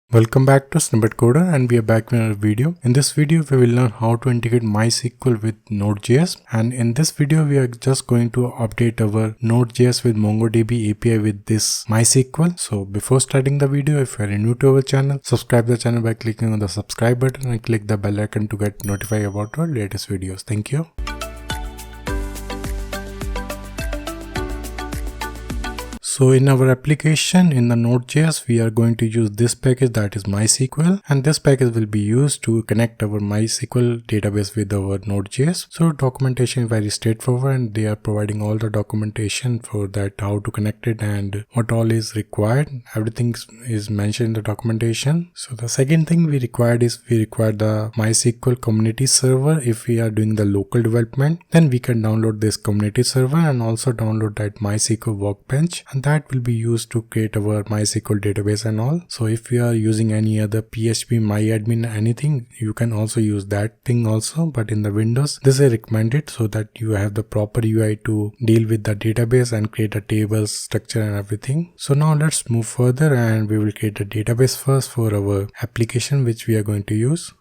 Welcome back to Snippet Coder, and we are back with another video. In this video we will learn how to integrate MySQL with Node.js, and in this video we are just going to update our Node.js with MongoDB API with this MySQL. So before starting the video, if you are new to our channel, subscribe the channel by clicking on the subscribe button and click the bell icon to get notified about our latest videos. Thank you. So in our application in the Node.js, we are going to use this package, that is MySQL, and this package will be used to connect our MySQL database with our Node.js. So documentation is very straightforward, and they are providing all the documentation for that, how to connect it and what all is required. Everything is mentioned in the documentation. So the second thing we required is we require the MySQL community server. If we are doing the local development, then we can download this community server and also download that MySQL workbench, and that will be used to create our MySQL database and all. So if you are using any other PHP, MyAdmin, anything, you can also use that thing also. But in the Windows, this is recommended so that you have the proper UI to deal with the database and create a table structure and everything. So now let's move further, and we will create a database first for our application which we are going to use.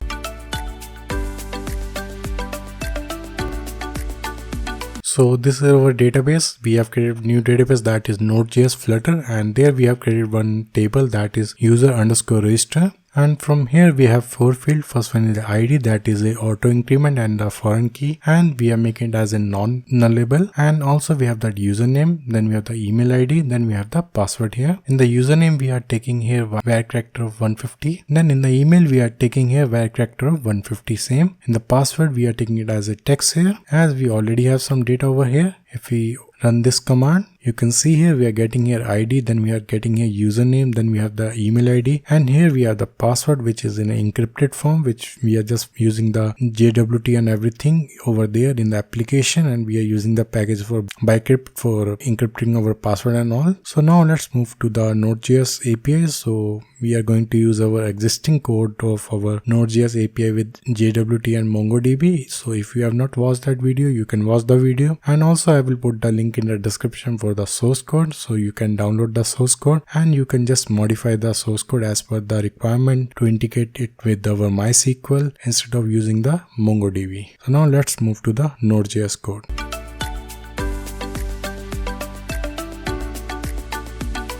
So this is our database. We have created a new database, that is Node.js Flutter, and there we have created one table, that is user_register. And from here we have four fields. First one is the ID, that is a auto increment and the foreign key, and we are making it as a non-nullable. And also we have that username, then we have the email ID, then we have the password here. In the username we are taking here var character of 150. Then in the email we are taking here var character of 150 same. In the password we are taking it as a text here, as we already have some data over here. If we run this command, you can see here we are getting here ID, then we are getting here username, then we have the email ID, and here we have the password which is in an encrypted form, which we are just using the JWT and everything over there in the application, and we are using the package for Bcrypt for encrypting our password and all. So now let's move to the Node.js API. So we are going to use our existing code of our Node.js API with JWT and MongoDB. So if you have not watched that video, you can watch the video, and also I will put the link in the description for the source code, so you can download the source code and you can just modify the source code as per the requirement to integrate it with our MySQL instead of using the MongoDB. So now let's move to the Node.js code.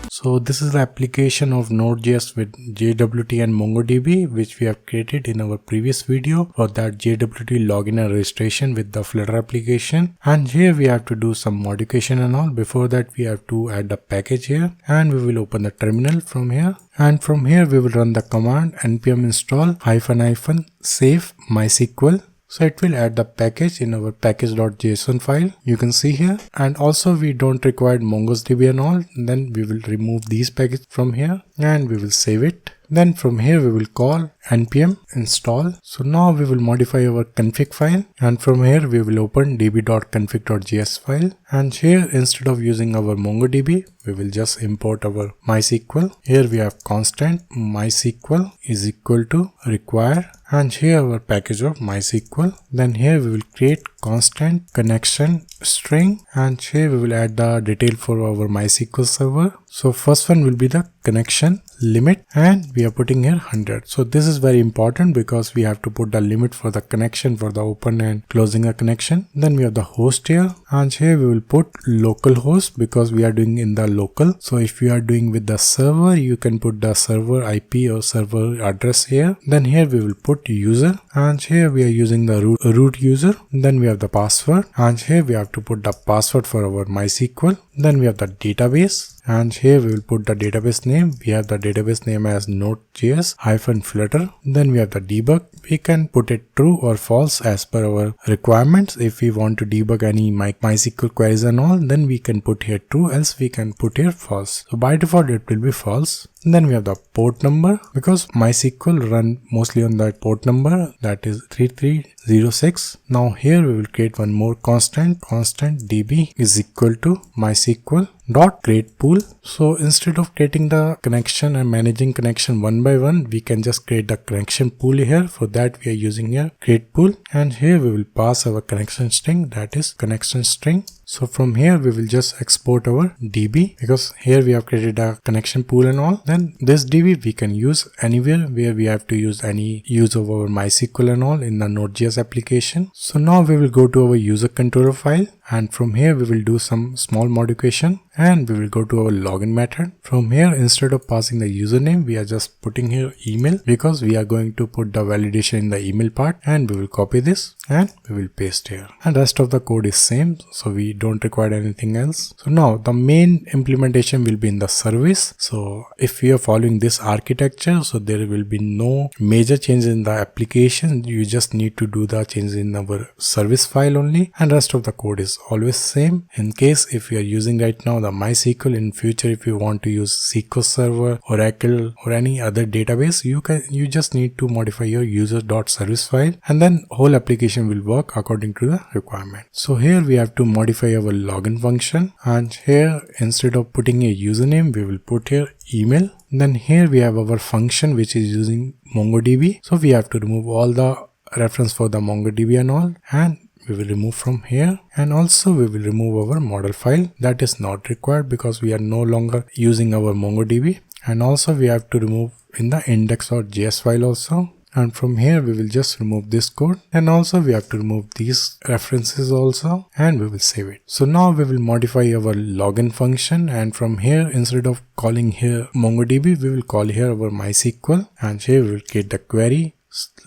So this is the application of Node.js with JWT and MongoDB, which we have created in our previous video for that JWT login and registration with the Flutter application. And here we have to do some modification and all. Before that we have to add the package here, and we will open the terminal from here. And from here we will run the command npm install --save MySQL. So it will add the package in our package.json file, you can see here. And also we don't require MongoDB and all. Then we will remove these packages from here and we will save it. Then from here we will call npm install. So now we will modify our config file, and from here we will open db.config.js file, and here instead of using our MongoDB we will just import our MySQL. Here we have constant MySQL is equal to require, and here our package of MySQL. Then here we will create constant connection string, and here we will add the detail for our MySQL server. So first one will be the connection limit, and we are putting here 100. So this is very important because we have to put the limit for the connection for the open and closing a connection. Then we have the host here, and here we will put localhost because we are doing in the local. So if you are doing with the server, you can put the server IP or server address here. Then here we will put user, and here we are using the root user. Then we have the password, and here we have to put the password for our MySQL. Then we have the database, and here we will put the database name. We have the database name as Node.js-Flutter. Then we have the debug. We can put it true or false as per our requirements. If we want to debug any MySQL queries and all, then we can put here true, else we can put here false. So by default it will be false. Then we have the port number, because MySQL run mostly on that port number, that is 3306. Now here we will create one more constant db is equal to MySQL dot create pool. So instead of creating the connection and managing connection one by one, we can just create the connection pool here. For that we are using here create pool, and here we will pass our connection string, that is connection string. So from here we will just export our DB, because here we have created a connection pool and all. Then this DB we can use anywhere where we have to use any use of our MySQL and all in the Node.js application. So now we will go to our user controller file, and from here we will do some small modification, and we will go to our login method. From here, instead of passing the username, we are just putting here email, because we are going to put the validation in the email part, and we will copy this and we will paste here, and rest of the code is same, so we don't require anything else. So now the main implementation will be in the service. So if we are following this architecture, so there will be no major changes in the application. You just need to do the changes in our service file only, and rest of the code is always same. In case if you are using right now the MySQL, in future if you want to use SQL Server, Oracle or any other database, you just need to modify your user.service file, and then whole application will work according to the requirement. So here we have to modify our login function, and here instead of putting a username we will put here email. Then here we have our function which is using MongoDB, so we have to remove all the reference for the MongoDB and all, and we will remove from here, and also we will remove our model file that is not required because we are no longer using our MongoDB. And also we have to remove in the index.js file also, and from here we will just remove this code, and also we have to remove these references also, and we will save it. So now we will modify our login function, and from here instead of calling here MongoDB we will call here our MySQL, and here we will create the query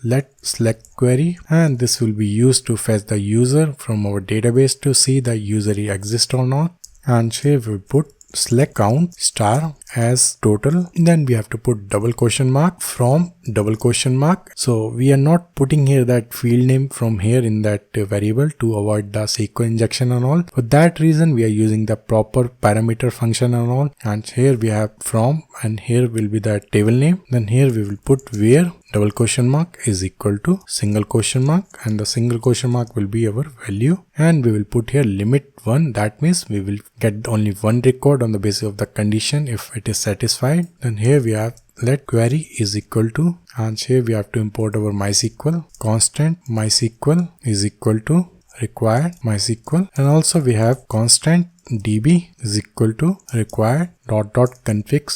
let select query, and this will be used to fetch the user from our database to see the user exists or not. And here we will put select count star as total, then we have to put double question mark from double question mark. So we are not putting here that field name from here in that variable to avoid the SQL injection and all. For that reason we are using the proper parameter function and all, and here we have from, and here will be the table name. Then here we will put where double question mark is equal to single question mark, and the single question mark will be our value, and we will put here limit 1. That means we will get only one record on the basis of the condition if it is satisfied. Then here we have let query is equal to, and here we have to import our MySQL constant MySQL is equal to required MySQL, and also we have constant db is equal to required .config /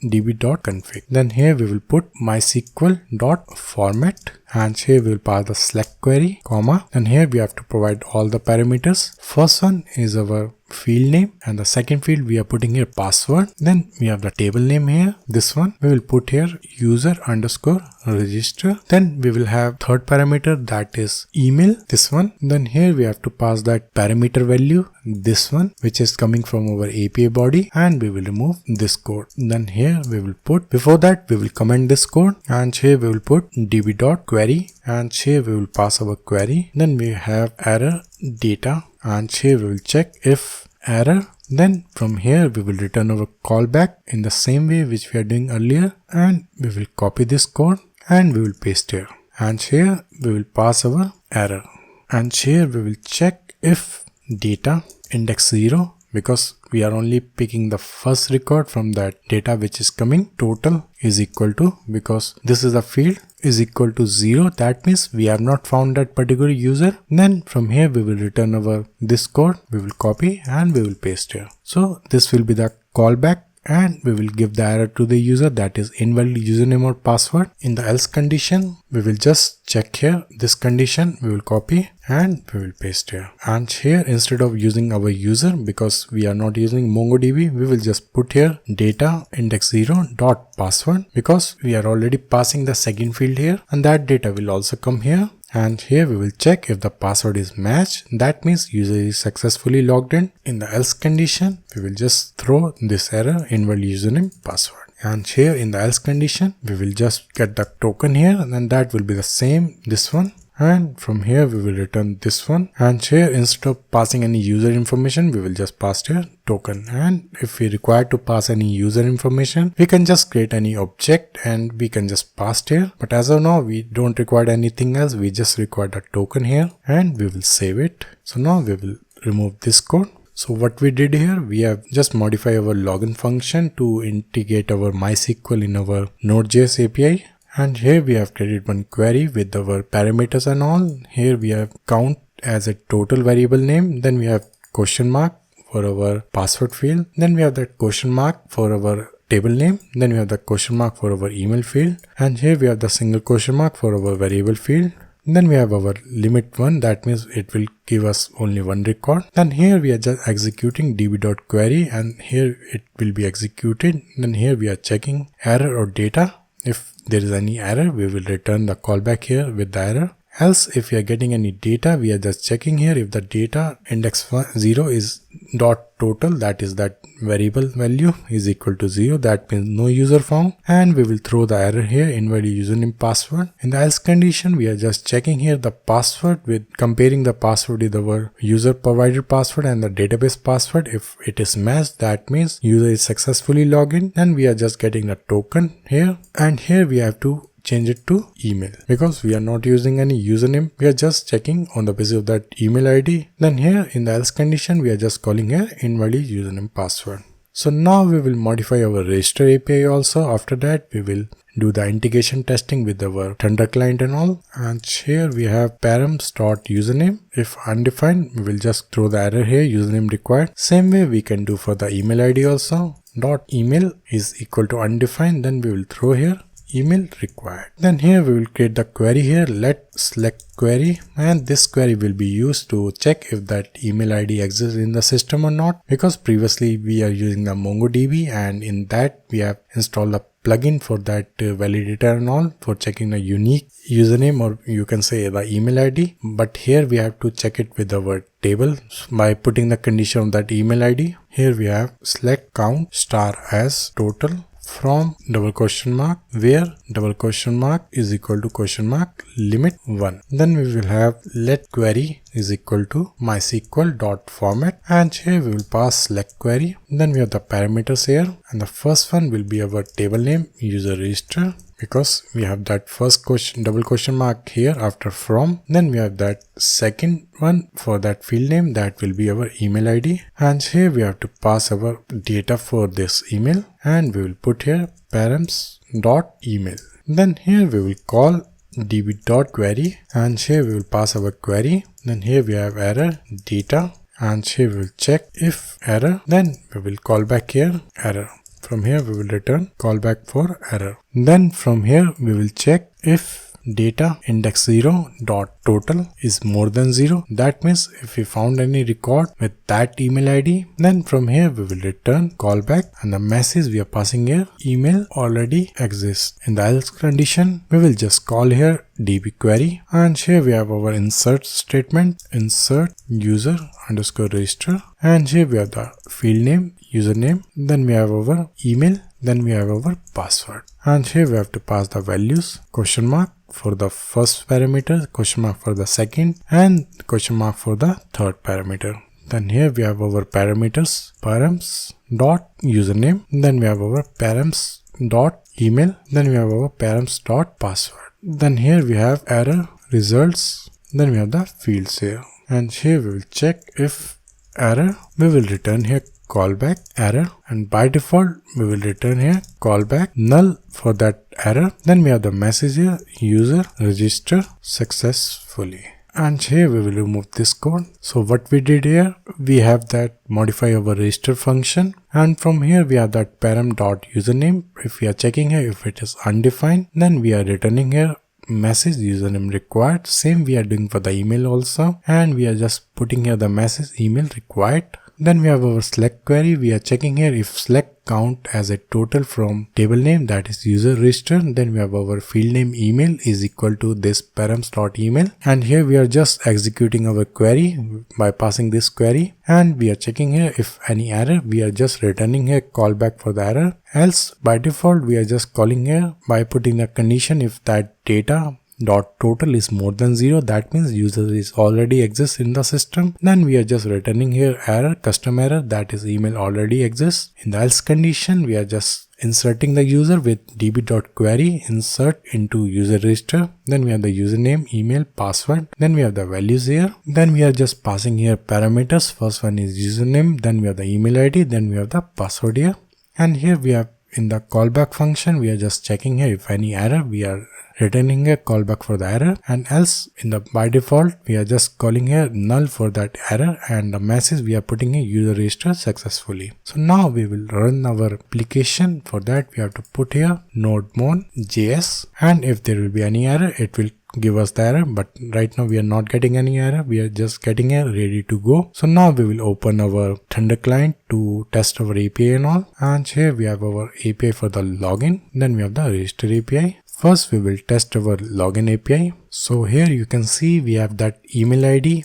db.config. Then here we will put MySQL.format, and here we will pass the select query, comma, and here we have to provide all the parameters. First one is our field name, and the second field we are putting here password. Then we have the table name here, this one we will put here user underscore register. Then we will have third parameter, that is email, this one. Then here we have to pass that parameter value, this one, which is coming from our API body, and we will remove this code. Then here we will put, before that we will comment this code, and here we will put db.query, and here we will pass our query. Then we have error data, and here we will check if error. Then from here we will return our callback in the same way which we are doing earlier, and we will copy this code and we will paste here, and here we will pass our error, and here we will check if data index 0, because we are only picking the first record from that data which is coming, total is equal to, because this is a field, is equal to 0. That means we have not found that particular user. Then from here we will return our this code, we will copy and we will paste here. So this will be the callback, and we will give the error to the user, that is invalid username or password. In the else condition we will just check here this condition, we will copy and we will paste here. And here instead of using our user, because we are not using MongoDB, we will just put here data index 0 dot password, because we are already passing the second field here, and that data will also come here. And here we will check if the password is matched, that means user is successfully logged in. In the else condition we will just throw this error invalid username password, and here in the else condition we will just get the token here, and then that will be the same, this one, and from here we will return this one. And here instead of passing any user information we will just pass here token, and if we require to pass any user information we can just create any object and we can just pass here, but as of now we don't require anything else, we just require the token here, and we will save it. So now we will remove this code. So what we did here, we have just modified our login function to integrate our MySQL in our Node.js API. And here we have created one query with our parameters and all. Here we have count as a total variable name. Then we have question mark for our password field. Then we have that question mark for our table name. Then we have the question mark for our email field. And here we have the single question mark for our variable field. Then we have our limit 1, that means it will give us only one record. Then here we are just executing db.query and here it will be executed. Then here we are checking error or data. If there is any error, we will return the callback here with the error. Else, if we are getting any data, we are just checking here if the data index 0 is dot total, that is that variable value is equal to 0, that means no user found, and we will throw the error here invalid username password. In the else condition, we are just checking here the password with comparing the password with our user provided password and the database password. If it is matched, that means user is successfully logged in, and we are just getting the token here. And here we have to change it to email because we are not using any username. We are just checking on the basis of that email ID. Then here in the else condition, we are just calling here invalid username password. So now we will modify our register API also. After that, we will do the integration testing with our Thunder client and all. And here we have params.username. If undefined, we will just throw the error here, username required. Same way we can do for the email ID also. Dot email is equal to undefined. Then we will throw here email required. Then here we will create the query here, let select query, and this query will be used to check if that email ID exists in the system or not, because previously we are using the MongoDB and in that we have installed a plugin for that validator and all for checking the unique username, or you can say the email ID. But here we have to check it with our table by putting the condition of that email ID. Here we have select count star as total from double question mark where double question mark is equal to question mark limit 1. Then we will have let query is equal to MySQL dot format, and here we will pass select query. Then we have the parameters here, and the first one will be our table name user register, because we have that first question double question mark here after from. Then we have that second one for that field name, that will be our email ID, and here we have to pass our data for this email, and we will put here params dot email. Then here we will call db.query, and here we will pass our query. Then here we have error data, and here we will check if error. Then we will call back here error. From here we will return callback for error. Then from here we will check if data index 0 dot total is more than 0. That means if we found any record with that email ID, then from here we will return callback, and the message we are passing here email already exists. In the else condition, we will just call here db query, and here we have our insert statement, insert user underscore register, and here we have the field name username, then we have our email, then we have our password, and here we have to pass the values question mark for the first parameter, question mark for the second, and question mark for the third parameter. Then here we have our parameters params dot username, then we have our params dot email, then we have our params dot password. Then here we have error results, then we have the fields here, and here we will check if error, we will return here callback error, and by default we will return here callback null for that error. Then we have the message here user register successfully, and here we will remove this code. So what we did here, we have that modify our register function, and from here we have that param dot username. If we are checking here if it is undefined, then we are returning here message username required. Same we are doing for the email also, and we are just putting here the message email required. Then we have our select query. We are checking here if select count as a total from table name, that is user register. Then we have our field name email is equal to this params dot email, and here we are just executing our query by passing this query, and we are checking here if any error. We are just returning here callback for the error. Else by default we are just calling here by putting the condition if that data dot total is more than 0, that means user is already exists in the system. Then we are just returning here error, custom error, that is email already exists. In the else condition, we are just inserting the user with db.query insert into user register. Then we have the username, email, password. Then we have the values here. Then we are just passing here parameters. First one is username, then we have the email ID, then we have the password here. And here we have in the callback function, we are just checking here if any error, we are returning a callback for the error, and else in the by default we are just calling here null for that error, and the message we are putting a user registered successfully. So now we will run our application. For that we have to put here node-mon.js, and if there will be any error, it will give us the error, but right now we are not getting any error, we are just getting a ready to go. So now we will open our Thunder client to test our API and all, and here we have our API for the login, then we have the register API. First we will test our login API. So here you can see we have that email ID.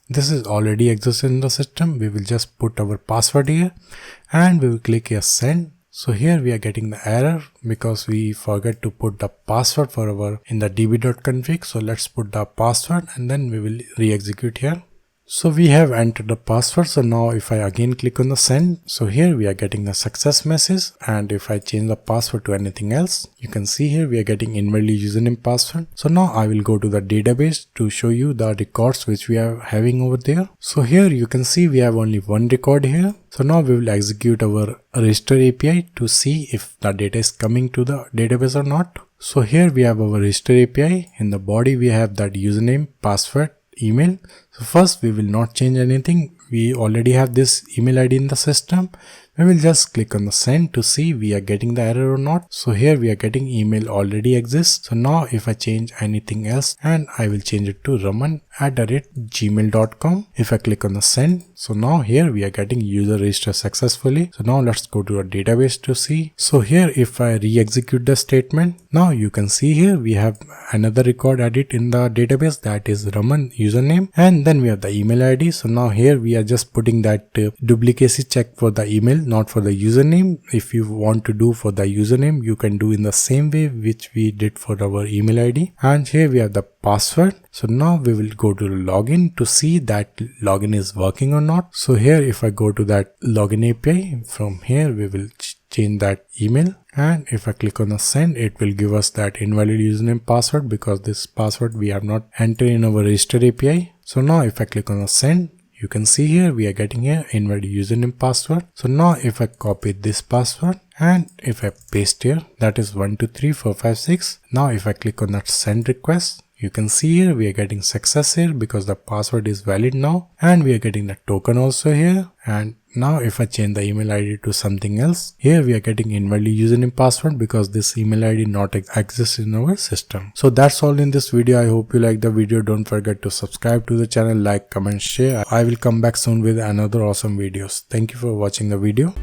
This is already exists in the system. We will just put our password here and we will click here send. So here we are getting the error because we forget to put the password for our in the db.config. So let's put the password and then we will re-execute here. So we have entered the password. So now if I again click on the send, so here we are getting the success message, and if I change the password to anything else, you can see here we are getting invalid username password. So now I will go to the database to show you the records which we are having over there. So here you can see we have only one record here. So now we will execute our register API to see if the data is coming to the database or not. So here we have our register API. In the body we have that username, password, email. So first we will not change anything. We already have this email ID in the system. We will just click on the send to see we are getting the error or not. So here we are getting email already exists. So now if I change anything else, and I will change it to raman@gmail.com. If I click on the send, so now here we are getting user registered successfully. So now let's go to our database to see. So here if I re-execute the statement, now you can see here we have another record added in the database, that is Raman username, and then we have the email ID. So now here we are just putting that duplicacy check for the email, not for the username. If you want to do for the username, you can do in the same way which we did for our email ID. And here we have the password. So now we will go to login to see that login is working or not. So here if I go to that login API, from here we will change that email, and if I click on the send, it will give us that invalid username password because this password we have not entered in our register API. So now if I click on the send, you can see here we are getting here invalid username password. So now if I copy this password and if I paste here, that is 123456. Now if I click on that send request, you can see here we are getting success here because the password is valid now, and we are getting the token also here. And now if I change the email ID to something else, here we are getting invalid username password because this email ID not exists in our system. So that's all in this video. I hope you like the video. Don't forget to subscribe to the channel, like, comment, share. I will come back soon with another awesome videos. Thank you for watching the video.